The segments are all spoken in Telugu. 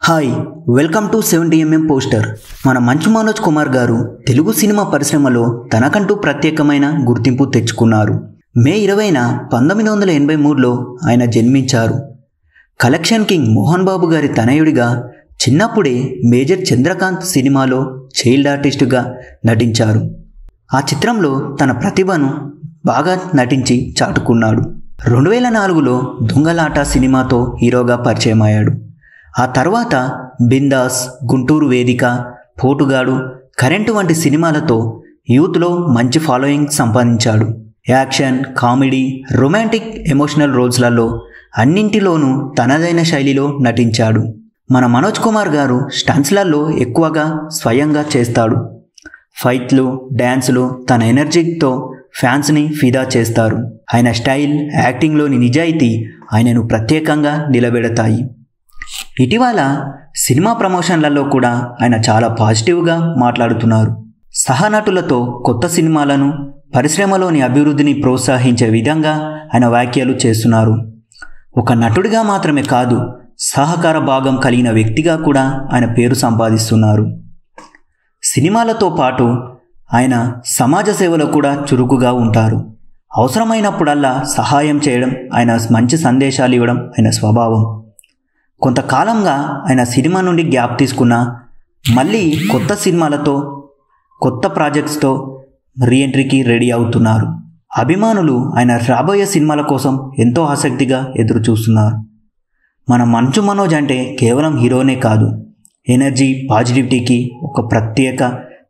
Hi welcome to 70mm poster. మన మంచు మనోజ్ కుమార్ గారు తెలుగు సినిమా పరిశ్రమలో తనకంటూ ప్రత్యేకమైన గుర్తింపు తెచ్చుకున్నారు. మే 20న 1983లో ఆయన జన్మించారు. కలెక్షన్ కింగ్ మోహన్ బాబు గారి తనయుడిగా చిన్నప్పుడే మేజర్ చంద్రకాంత్ సినిమాలో చైల్డ్ ఆర్టిస్టుగా నటించారు. ఆ చిత్రంలో తన ప్రతిభను బాగా నటించి చాటుకున్నాడు. 2004లో దొంగలాట సినిమాతో హీరోగా పరిచయమయ్యాడు. ఆ తర్వాత బిందాస్, గుంటూరు వేదిక, పోటుగాడు, కరెంటు వంటి సినిమాలతో యూత్లో మంచి ఫాలోయింగ్ సంపాదించాడు. యాక్షన్, కామెడీ, రొమాంటిక్, ఎమోషనల్ రోల్స్లలో అన్నింటిలోనూ తనదైన శైలిలో నటించాడు. మన మనోజ్ కుమార్ గారు స్టంట్స్లలో ఎక్కువగా స్వయంగా చేస్తాడు. ఫైట్లు, డ్యాన్సులు తన ఎనర్జీతో ఫ్యాన్స్ని ఫిదా చేస్తారు. ఆయన స్టైల్, యాక్టింగ్లోని నిజాయితీ ఆయనను ప్రత్యేకంగా నిలబెడతాయి. ఇటీవల సినిమా ప్రమోషన్లలో కూడా ఆయన చాలా పాజిటివ్గా మాట్లాడుతున్నారు. సహనటులతో కొత్త సినిమాలను, పరిశ్రమలోని అభివృద్ధిని ప్రోత్సహించే విధంగా ఆయన వ్యాఖ్యలు చేస్తున్నారు. ఒక నటుడిగా మాత్రమే కాదు, సహకార భాగం కలిగిన వ్యక్తిగా కూడా ఆయన పేరు సంపాదిస్తున్నారు. సినిమాలతో పాటు ఆయన సమాజ సేవలో కూడా చురుకుగా ఉంటారు. అవసరమైనప్పుడల్లా సహాయం చేయడం, ఆయన మంచి సందేశాలు ఇవ్వడం ఆయన స్వభావం. కొంతకాలంగా ఆయన సినిమా నుండి గ్యాప్ తీసుకున్న మళ్ళీ కొత్త సినిమాలతో, కొత్త ప్రాజెక్ట్స్తో రీఎంట్రీకి రెడీ అవుతున్నారు. అభిమానులు ఆయన రాబోయే సినిమాల కోసం ఎంతో ఆసక్తిగా ఎదురు చూస్తున్నారు. మన మంచు మనోజ్ అంటే కేవలం హీరోనే కాదు, ఎనర్జీ, పాజిటివిటీకి ఒక ప్రత్యేక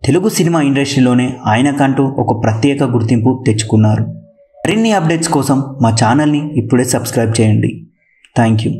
తెలుగు సినిమా ఇండస్ట్రీలోనే ఆయనకంటూ ఒక ప్రత్యేక గుర్తింపు తెచ్చుకున్నారు. మరిన్ని అప్డేట్స్ కోసం మా ఛానల్ని ఇప్పుడే సబ్స్క్రైబ్ చేయండి. Thank you.